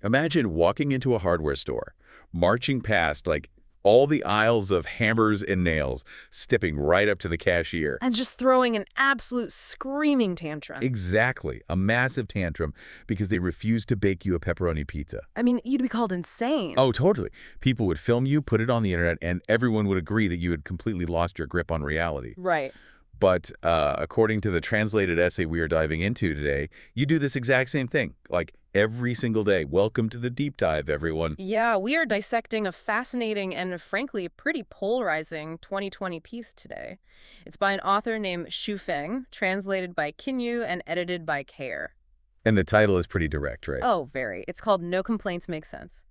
Imagine walking into a hardware store, marching past like all the aisles of hammers and nails, stepping right up to the cashier. And just throwing an absolute screaming tantrum. Exactly, a massive tantrum because they refused to bake you a pepperoni pizza. I mean, you'd be called insane. Oh, totally. People would film you, put it on the internet, and everyone would agree that you had completely lost your grip on reality. Right. But according to the translated essay we are diving into today, you do this exact same thing, like every single day. Welcome to the deep dive, everyone. Yeah, we are dissecting a fascinating and, frankly, pretty polarizing 2020 piece today. It's by an author named Xu Feng, translated by Kinyu and edited by Care. And the title is pretty direct, right? Oh, very. It's called No Complaints Make Sense.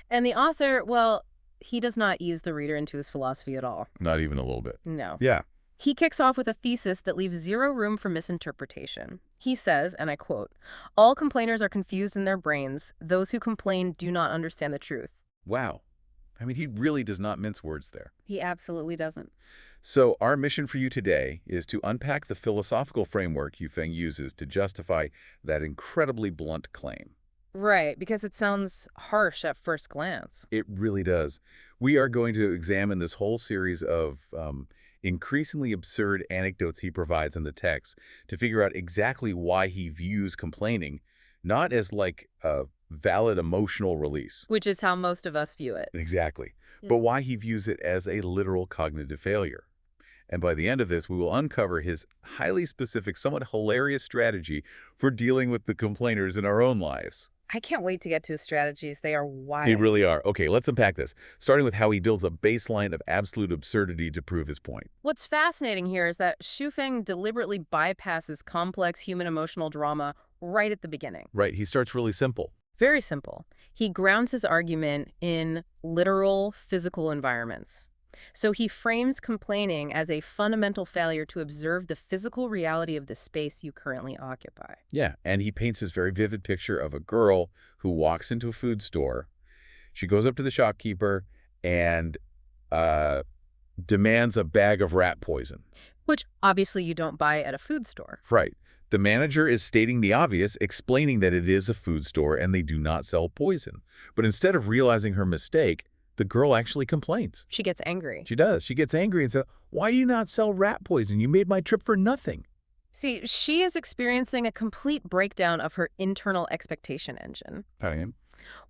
And the author, well, he does not ease the reader into his philosophy at all. Not even a little bit. No. Yeah. He kicks off with a thesis that leaves zero room for misinterpretation. He says, and I quote, "All complainers are confused in their brains. Those who complain do not understand the truth." Wow. I mean, he really does not mince words there. He absolutely doesn't. So our mission for you today is to unpack the philosophical framework Yu Feng uses to justify that incredibly blunt claim. Right, because it sounds harsh at first glance. It really does. We are going to examine this whole series of increasingly absurd anecdotes he provides in the text to figure out exactly why he views complaining not as like a valid emotional release. Which is how most of us view it. Exactly. Yeah. But why he views it as a literal cognitive failure. And by the end of this, we will uncover his highly specific, somewhat hilarious strategy for dealing with the complainers in our own lives. I can't wait to get to his strategies. They are wild. They really are. Okay, let's unpack this, starting with how he builds a baseline of absolute absurdity to prove his point. What's fascinating here is that Xu Feng deliberately bypasses complex human emotional drama right at the beginning. Right, he starts really simple. Very simple. He grounds his argument in literal physical environments. So he frames complaining as a fundamental failure to observe the physical reality of the space you currently occupy. Yeah, and he paints this very vivid picture of a girl who walks into a food store. She goes up to the shopkeeper and demands a bag of rat poison. Which obviously you don't buy at a food store. Right. The manager is stating the obvious, explaining that it is a food store and they do not sell poison. But instead of realizing her mistake, the girl actually complains. She gets angry. She does. She gets angry and says, "Why do you not sell rat poison? You made my trip for nothing." See, she is experiencing a complete breakdown of her internal expectation engine.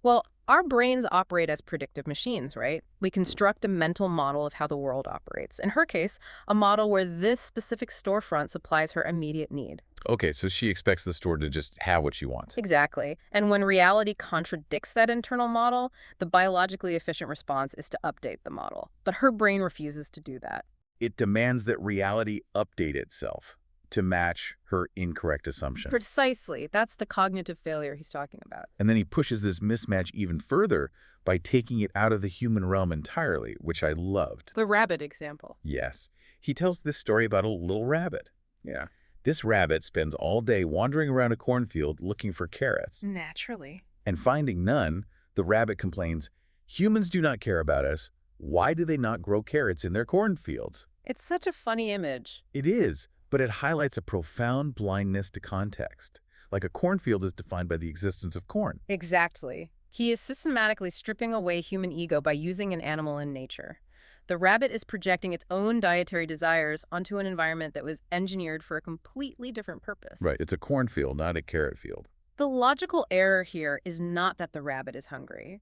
Well, our brains operate as predictive machines, right? We construct a mental model of how the world operates. In her case, a model where this specific storefront supplies her immediate need. Okay, so she expects the store to just have what she wants. Exactly. And when reality contradicts that internal model, the biologically efficient response is to update the model. But her brain refuses to do that. It demands that reality update itself to match her incorrect assumption. Precisely. That's the cognitive failure he's talking about. And then he pushes this mismatch even further by taking it out of the human realm entirely, which I loved. The rabbit example. Yes. He tells this story about a little rabbit. Yeah. This rabbit spends all day wandering around a cornfield looking for carrots. Naturally. And finding none, the rabbit complains, "Humans do not care about us. Why do they not grow carrots in their cornfields?" It's such a funny image. It is, but it highlights a profound blindness to context. Like a cornfield is defined by the existence of corn. Exactly. He is systematically stripping away human ego by using an animal in nature. The rabbit is projecting its own dietary desires onto an environment that was engineered for a completely different purpose. Right, it's a cornfield, not a carrot field. The logical error here is not that the rabbit is hungry.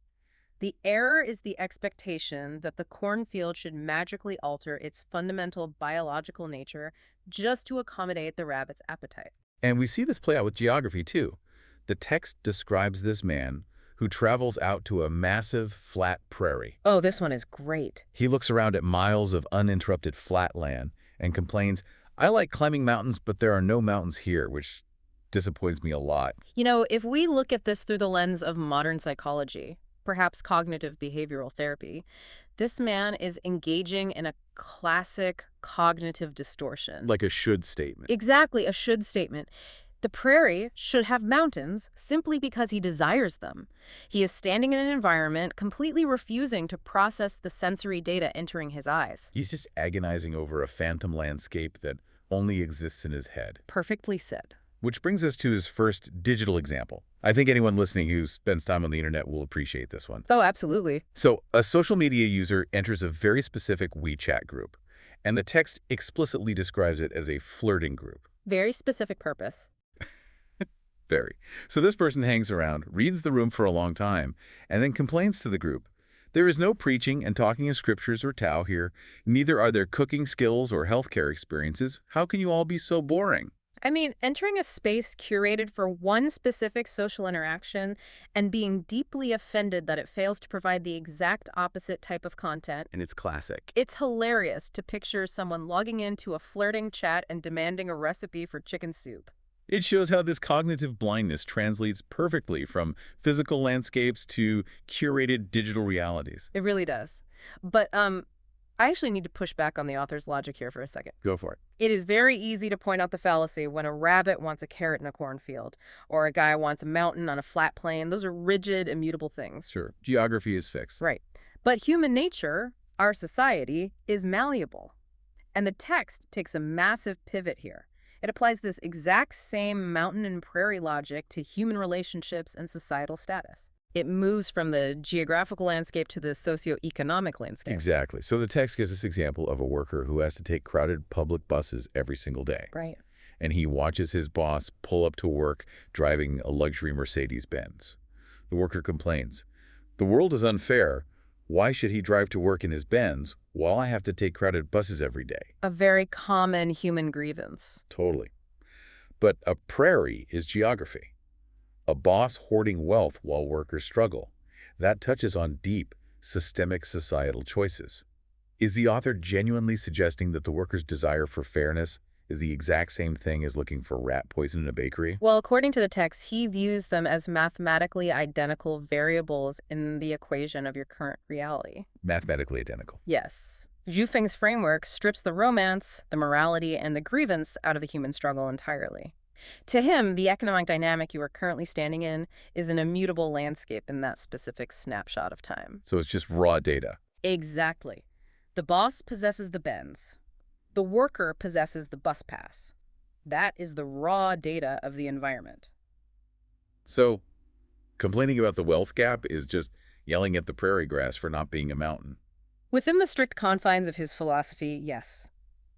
The error is the expectation that the cornfield should magically alter its fundamental biological nature just to accommodate the rabbit's appetite. And we see this play out with geography, too. The text describes this man who travels out to a massive, flat prairie. Oh, this one is great. He looks around at miles of uninterrupted flat land and complains, "I like climbing mountains, but there are no mountains here," which disappoints me a lot. You know, if we look at this through the lens of modern psychology, perhaps cognitive behavioral therapy, this man is engaging in a classic cognitive distortion. Like a should statement. Exactly, a should statement. The prairie should have mountains simply because he desires them. He is standing in an environment completely refusing to process the sensory data entering his eyes. He's just agonizing over a phantom landscape that only exists in his head. Perfectly said. Which brings us to his first digital example. I think anyone listening who spends time on the internet will appreciate this one. Oh, absolutely. So, a social media user enters a very specific WeChat group, and the text explicitly describes it as a flirting group. Very specific purpose. Very. So this person hangs around, reads the room for a long time, and then complains to the group. There is no preaching and talking of scriptures or Tao here. Neither are there cooking skills or healthcare experiences. How can you all be so boring? I mean, entering a space curated for one specific social interaction and being deeply offended that it fails to provide the exact opposite type of content. And it's classic. It's hilarious to picture someone logging into a flirting chat and demanding a recipe for chicken soup. It shows how this cognitive blindness translates perfectly from physical landscapes to curated digital realities. It really does. But I actually need to push back on the author's logic here for a second. Go for it. It is very easy to point out the fallacy when a rabbit wants a carrot in a cornfield, or a guy wants a mountain on a flat plain. Those are rigid, immutable things. Sure. Geography is fixed. Right. But human nature, our society, is malleable. And the text takes a massive pivot here. It applies this exact same mountain and prairie logic to human relationships and societal status. It moves from the geographical landscape to the socioeconomic landscape. Exactly. So the text gives this example of a worker who has to take crowded public buses every single day. Right. And he watches his boss pull up to work driving a luxury Mercedes-Benz. The worker complains, "The world is unfair. Why should he drive to work in his Benz while I have to take crowded buses every day?" A very common human grievance. Totally. But a prairie is geography. A boss hoarding wealth while workers struggle. That touches on deep, systemic societal choices. Is the author genuinely suggesting that the worker's desire for fairness is the exact same thing as looking for rat poison in a bakery? Well, according to the text, he views them as mathematically identical variables in the equation of your current reality. Mathematically identical. Yes. Zhu Feng's framework strips the romance, the morality, and the grievance out of the human struggle entirely. To him, the economic dynamic you are currently standing in is an immutable landscape in that specific snapshot of time. So it's just raw data. Exactly. The boss possesses the Benz. The worker possesses the bus pass. That is the raw data of the environment. So complaining about the wealth gap is just yelling at the prairie grass for not being a mountain. Within the strict confines of his philosophy, yes.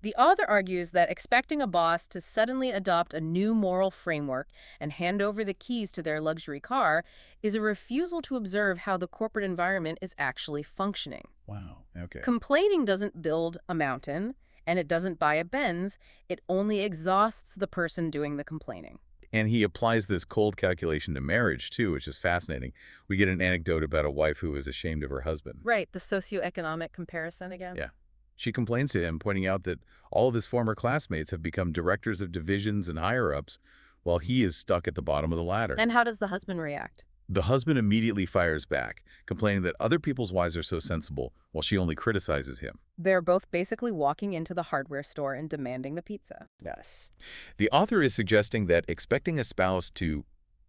The author argues that expecting a boss to suddenly adopt a new moral framework and hand over the keys to their luxury car is a refusal to observe how the corporate environment is actually functioning. Wow, okay. Complaining doesn't build a mountain, and it doesn't buy a Benz. It only exhausts the person doing the complaining. And he applies this cold calculation to marriage, too, which is fascinating. We get an anecdote about a wife who is ashamed of her husband. Right, the socioeconomic comparison again. Yeah. She complains to him, pointing out that all of his former classmates have become directors of divisions and higher-ups, while he is stuck at the bottom of the ladder. And how does the husband react? The husband immediately fires back, complaining that other people's wives are so sensible, while she only criticizes him. They're both basically walking into the hardware store and demanding the pizza. Yes. The author is suggesting that expecting a spouse to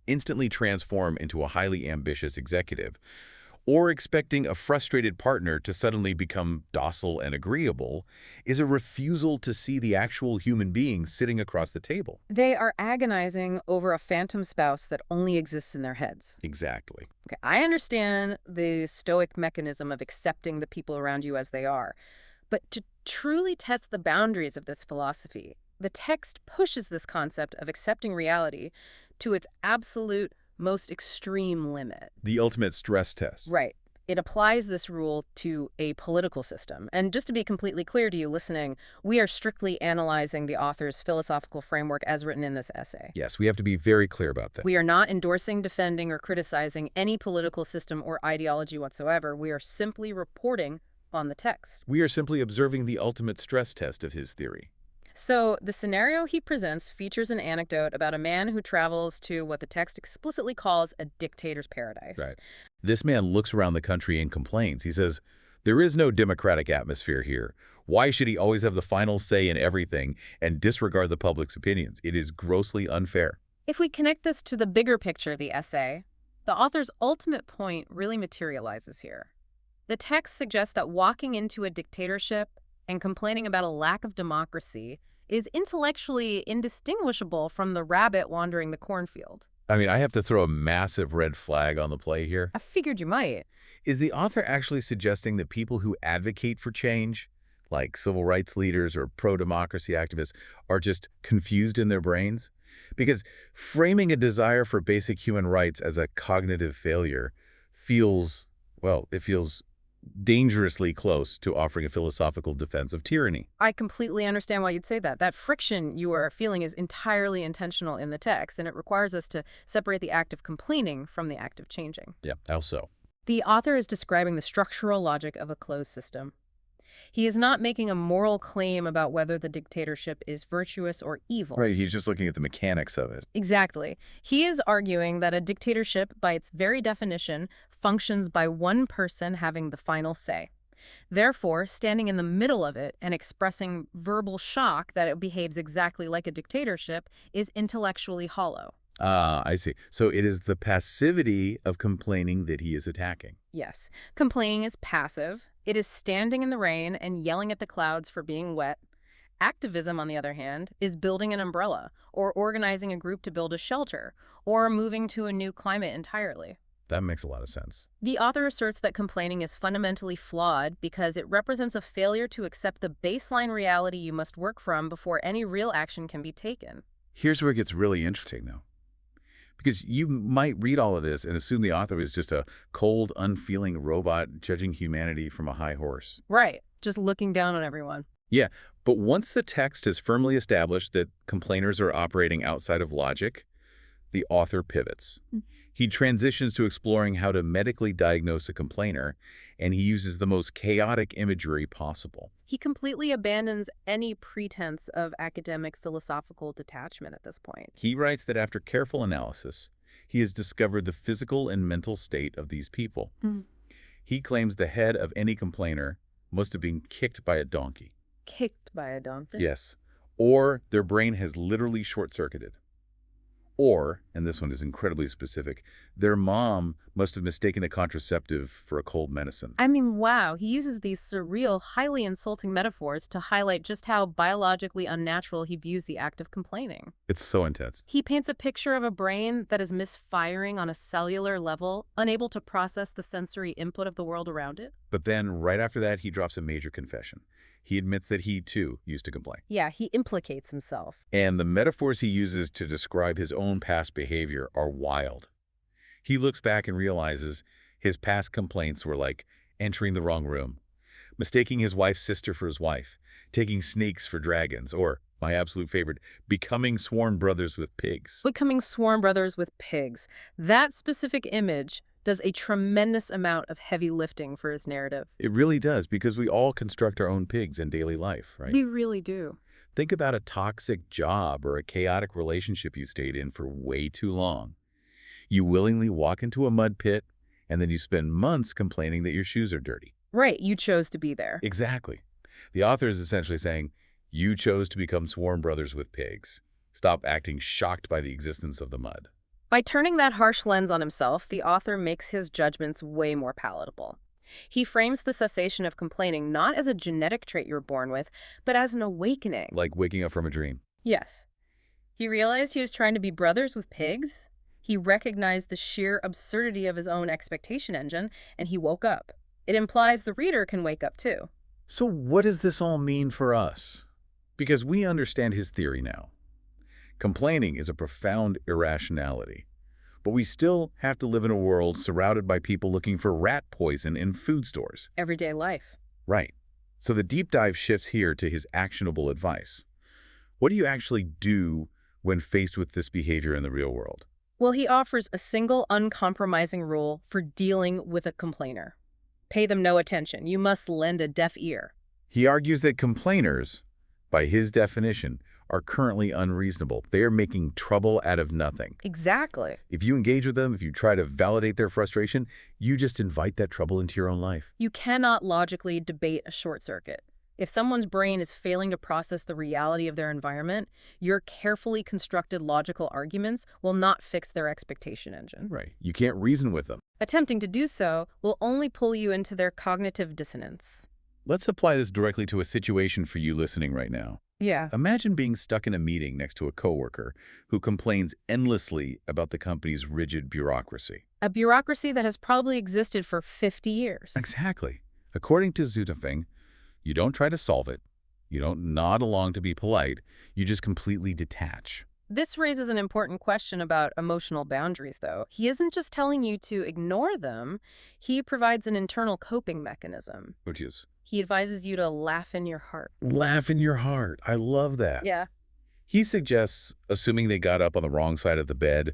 instantly transform into a highly ambitious executive, or expecting a frustrated partner to suddenly become docile and agreeable, is a refusal to see the actual human being sitting across the table. They are agonizing over a phantom spouse that only exists in their heads. Exactly. Okay, I understand the stoic mechanism of accepting the people around you as they are, but to truly test the boundaries of this philosophy, the text pushes this concept of accepting reality to its absolute most extreme limit. The ultimate stress test. Right. It applies this rule to a political system. And just to be completely clear to you listening, we are strictly analyzing the author's philosophical framework as written in this essay. Yes, we have to be very clear about that. We are not endorsing, defending, or criticizing any political system or ideology whatsoever. We are simply reporting on the text. We are simply observing the ultimate stress test of his theory. So the scenario he presents features an anecdote about a man who travels to what the text explicitly calls a dictator's paradise. Right. This man looks around the country and complains. He says, "There is no democratic atmosphere here. Why should he always have the final say in everything and disregard the public's opinions? It is grossly unfair." If we connect this to the bigger picture of the essay, the author's ultimate point really materializes here. The text suggests that walking into a dictatorship and complaining about a lack of democracy is intellectually indistinguishable from the rabbit wandering the cornfield. I mean, I have to throw a massive red flag on the play here. I figured you might. Is the author actually suggesting that people who advocate for change, like civil rights leaders or pro-democracy activists, are just confused in their brains? Because framing a desire for basic human rights as a cognitive failure feels, well, it feels dangerously close to offering a philosophical defense of tyranny. I completely understand why you'd say that. That friction you are feeling is entirely intentional in the text, and it requires us to separate the act of complaining from the act of changing. Yeah, how so? The author is describing the structural logic of a closed system. He is not making a moral claim about whether the dictatorship is virtuous or evil. Right, he's just looking at the mechanics of it. Exactly. He is arguing that a dictatorship, by its very definition, functions by one person having the final say. Therefore, standing in the middle of it and expressing verbal shock that it behaves exactly like a dictatorship is intellectually hollow. Ah, I see. So it is the passivity of complaining that he is attacking. Yes. Complaining is passive. It is standing in the rain and yelling at the clouds for being wet. Activism, on the other hand, is building an umbrella, or organizing a group to build a shelter, or moving to a new climate entirely. That makes a lot of sense. The author asserts that complaining is fundamentally flawed because it represents a failure to accept the baseline reality you must work from before any real action can be taken. Here's where it gets really interesting, though. Because you might read all of this and assume the author is just a cold, unfeeling robot judging humanity from a high horse. Right. Just looking down on everyone. Yeah, but once the text has firmly established that complainers are operating outside of logic, the author pivots. He transitions to exploring how to medically diagnose a complainer, and he uses the most chaotic imagery possible. He completely abandons any pretense of academic philosophical detachment at this point. He writes that after careful analysis, he has discovered the physical and mental state of these people. He claims the head of any complainer must have been kicked by a donkey. Kicked by a donkey? Yes. Or their brain has literally short-circuited. Or, and this one is incredibly specific, their mom must have mistaken a contraceptive for a cold medicine. I mean, wow, he uses these surreal, highly insulting metaphors to highlight just how biologically unnatural he views the act of complaining. It's so intense. He paints a picture of a brain that is misfiring on a cellular level, unable to process the sensory input of the world around it. But then, right after that, he drops a major confession. He admits that he, too, used to complain. Yeah, he implicates himself. And the metaphors he uses to describe his own past behavior are wild. He looks back and realizes his past complaints were like entering the wrong room, mistaking his wife's sister for his wife, taking snakes for dragons, or, my absolute favorite, becoming sworn brothers with pigs. Becoming sworn brothers with pigs. That specific image does a tremendous amount of heavy lifting for his narrative. It really does, because we all construct our own pigs in daily life, right? We really do. Think about a toxic job or a chaotic relationship you stayed in for way too long. You willingly walk into a mud pit, and then you spend months complaining that your shoes are dirty. Right, you chose to be there. Exactly. The author is essentially saying, you chose to become sworn brothers with pigs. Stop acting shocked by the existence of the mud. By turning that harsh lens on himself, the author makes his judgments way more palatable. He frames the cessation of complaining not as a genetic trait you're born with, but as an awakening. Like waking up from a dream. Yes. He realized he was trying to be brothers with pigs. He recognized the sheer absurdity of his own expectation engine, and he woke up. It implies the reader can wake up too. So what does this all mean for us? Because we understand his theory now. Complaining is a profound irrationality, but we still have to live in a world surrounded by people looking for rat poison in food stores. Everyday life. Right. So the deep dive shifts here to his actionable advice. What do you actually do when faced with this behavior in the real world? Well, he offers a single, uncompromising rule for dealing with a complainer. Pay them no attention. You must lend a deaf ear. He argues that complainers, by his definition, are currently unreasonable. They are making trouble out of nothing. Exactly. If you engage with them, if you try to validate their frustration, you just invite that trouble into your own life. You cannot logically debate a short circuit. If someone's brain is failing to process the reality of their environment, your carefully constructed logical arguments will not fix their expectation engine. Right. You can't reason with them. Attempting to do so will only pull you into their cognitive dissonance. Let's apply this directly to a situation for you listening right now. Yeah. Imagine being stuck in a meeting next to a coworker who complains endlessly about the company's rigid bureaucracy. A bureaucracy that has probably existed for 50 years. Exactly. According to Zutafeng, you don't try to solve it. You don't nod along to be polite. You just completely detach. This raises an important question about emotional boundaries, though. He isn't just telling you to ignore them. He provides an internal coping mechanism. Which is, He advises you to laugh in your heart. laugh in your heart. I love that. Yeah. He suggests, assuming they got up on the wrong side of the bed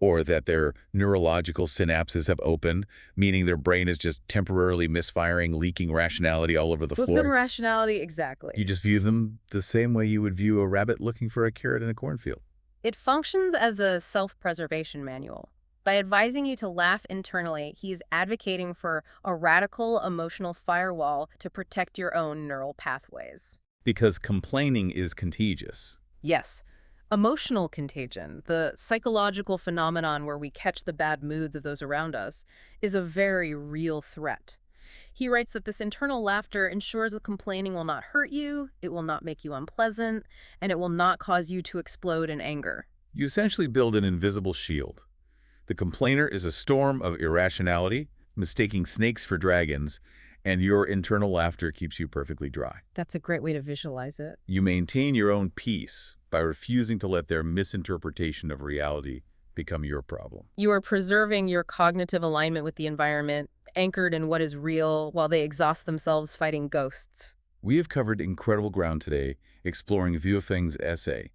or that their neurological synapses have opened, meaning their brain is just temporarily misfiring, leaking rationality all over the floor. Rationality, exactly. You just view them the same way you would view a rabbit looking for a carrot in a cornfield. It functions as a self-preservation manual. By advising you to laugh internally, he's advocating for a radical emotional firewall to protect your own neural pathways. Because complaining is contagious. Yes. Emotional contagion, the psychological phenomenon where we catch the bad moods of those around us, is a very real threat. He writes that this internal laughter ensures that complaining will not hurt you, it will not make you unpleasant, and it will not cause you to explode in anger. You essentially build an invisible shield. The complainer is a storm of irrationality, mistaking snakes for dragons, and your internal laughter keeps you perfectly dry. That's a great way to visualize it. You maintain your own peace by refusing to let their misinterpretation of reality become your problem. You are preserving your cognitive alignment with the environment, anchored in what is real, while they exhaust themselves fighting ghosts. We have covered incredible ground today, exploring Viewfeng's essay.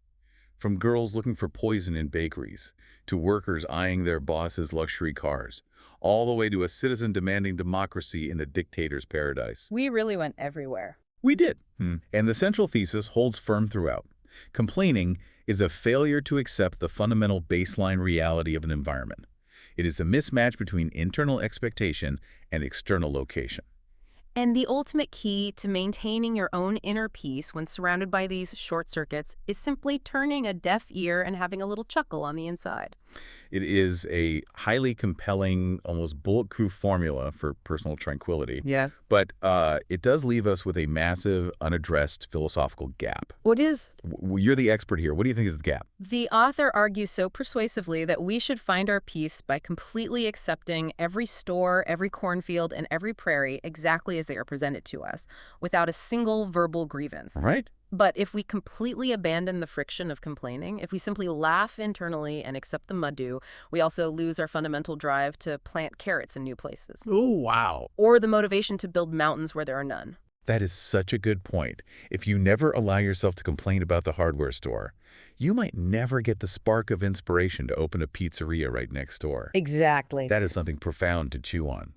From girls looking for poison in bakeries, to workers eyeing their bosses' luxury cars, all the way to a citizen demanding democracy in a dictator's paradise. We really went everywhere. We did. And the central thesis holds firm throughout. Complaining is a failure to accept the fundamental baseline reality of an environment. It is a mismatch between internal expectation and external location. And the ultimate key to maintaining your own inner peace when surrounded by these short circuits is simply turning a deaf ear and having a little chuckle on the inside. It is a highly compelling, almost bulletproof formula for personal tranquility. Yeah. But it does leave us with a massive, unaddressed philosophical gap. What is? You're the expert here. What do you think is the gap? The author argues so persuasively that we should find our peace by completely accepting every store, every cornfield, and every prairie exactly as they are presented to us, without a single verbal grievance. Right? But if we completely abandon the friction of complaining, if we simply laugh internally and accept the mud-dew, we also lose our fundamental drive to plant carrots in new places. Oh, wow. Or the motivation to build mountains where there are none. That is such a good point. If you never allow yourself to complain about the hardware store, you might never get the spark of inspiration to open a pizzeria right next door. Exactly. That is something profound to chew on.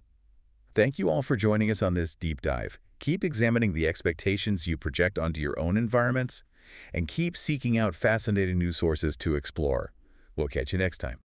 Thank you all for joining us on this deep dive. Keep examining the expectations you project onto your own environments, and keep seeking out fascinating new sources to explore. We'll catch you next time.